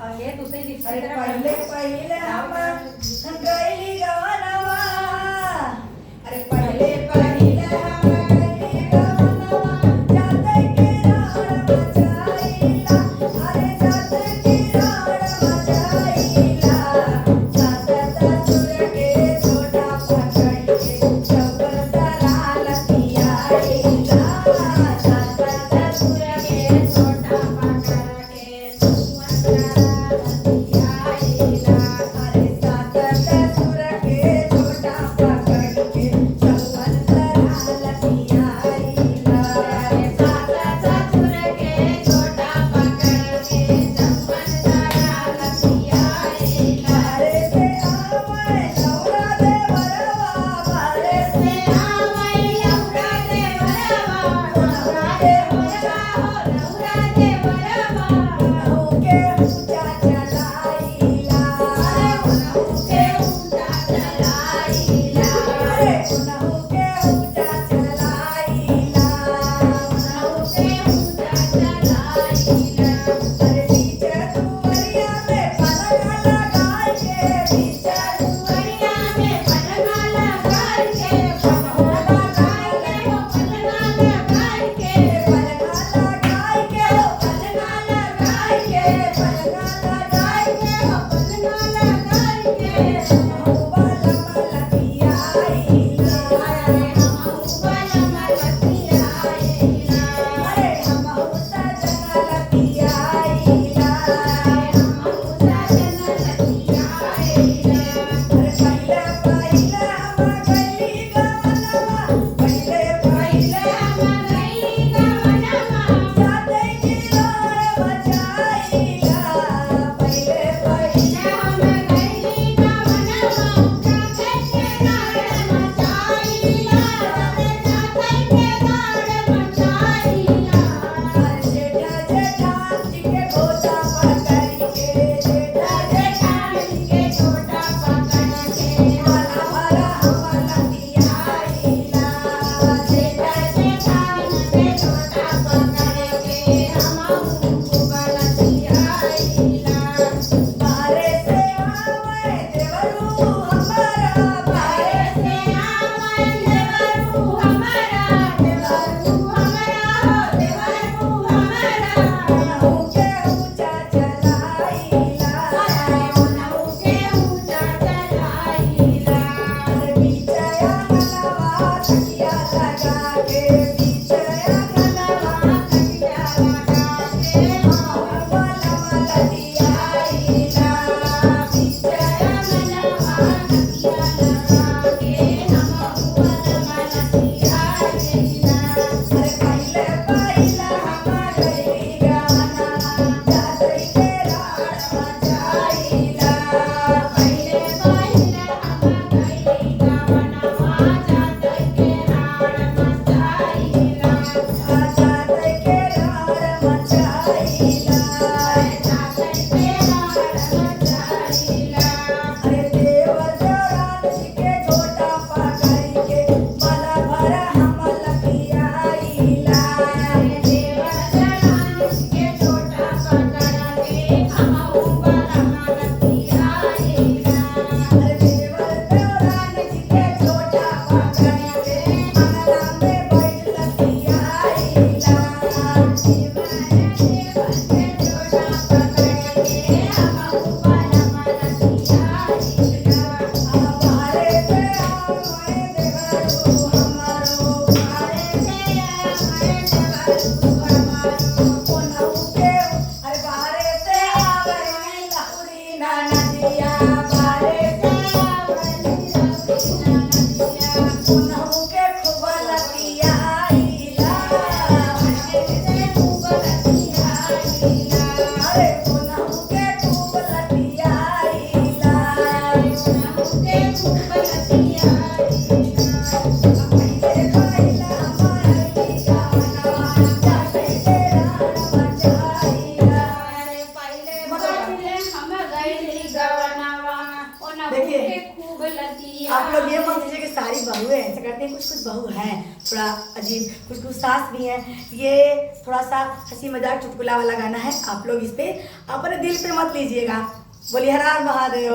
हे दुसरी लिपस्टिक अरे पहिले पहिले हम गईली गवनवा अरे पहिले पहिले हम गईली गवनवा जाते के राड मचाईला अरे जाते के राड मचाईला साता ससुर के छोटा पकड़ के चौकर दलाल पियाईला साता ससुर के छोटा पकड़ के चौकर अरे साता ससुर के छोटा पकड़ के चौवन दलाल पियाईला अरे साता ससुर के छोटा पकड़ के चौवन दलाल पियाईला अरे से आवै लौरा देवरवा बारे से आवै लौरा देवरवा लौरा देवरवा लौरा देवरवा हो के ऊंचा चलाईला अरे हो के ऊंचा चलाईला अरे हो के ऊंचा चलाईला हो के ऊंचा चलाईला अरे बीच दुवरिया में पलंग लगाई के बीच दुवरिया में पलंग लगाई के पलंग लगाई के हो पलंग लगाई के पलंग लगाई के हो पलंग लगाई के पलंग लगाई के हो पलंग लगाई के हो बाला बाला पियाईला अरे हम बाला बाला पियाईला अरे हम सजना पियाईला अरे हम सजना पियाईला अरे पहिले पहिले हम गईली गवनवा पहिले पहिले हम गईली गवनवा जाते के राड मचाईला पहिले पहिले हम गईली गवनवा जाते के राड मचाईला जाते के राड मचाईला अरे जेठा जेठान जी के गोदा पकड़ के जेठा जेठान जी के छोटा पकड़ के हरा हरा हमला पियाईला जेठा जेठान के छोटा पकड़ के हमहू बाला पियाईला बारे से आवै देवरू हमारा बारे से आवै देवरू हमारा देवरू हमारा देवरू हमारा हो के ऊंचा चलाईला अरे हो के ऊंचा चलाईला अरे बीच अंगनवा तकिया लगा के बीच अंगनवा तकिया लगा के हम बाला बाला पियाईला बीच अंगनवा तकिया लगा के हम बाला बाला पियाईला अरे पहिले पहिले हम गईली गवनवा जाते के राड मचाईला पहिले पहिले हम गईली गवनवा जाते के राड मचाईला जाते के राड मचाईला जाते के राड मचाईला अरे देवर देवरान जी के छोटा पकड़ के मला भर हमला पियाईला अरे देवर देवरान जी के छोटा पकड़ के हमहू बाला बाला पियाईला अरे देवर देवरान जी के छोटा पकड़ के अंगना में बैठल पियाईला देवर देवर के छोटा पकड़ के हमहू बाला बाला पियाईला बारे से आवै देवरू हमारो बारे से आवै देवरू हमारो कोनहू के अरे बारे से आवै लहुरी ननदिया बारे से आवै लहुरी ननदिया कोनहू के खूब लपियाईला बारे से खूब लपियाईला अरे कोनहू के खूब लपियाईला कोनहू के खूब लपियाईला पहिले पहिले हम गईली गवनवा जाते के राड मचाईला अरे पहिले पहिले हम गईली गवनवा देखिए खूब लतिया। आप लोग ये मत कीजिए कि सारी बहू है ऐसा करते हैं, कुछ कुछ बहू हैं थोड़ा अजीब, कुछ कुछ सास भी हैं। ये थोड़ा सा हंसी मजाक चुटकुला वाला गाना है, आप लोग इस पे अपने दिल पे मत लीजिएगा। बोलिए हर हर महादेव।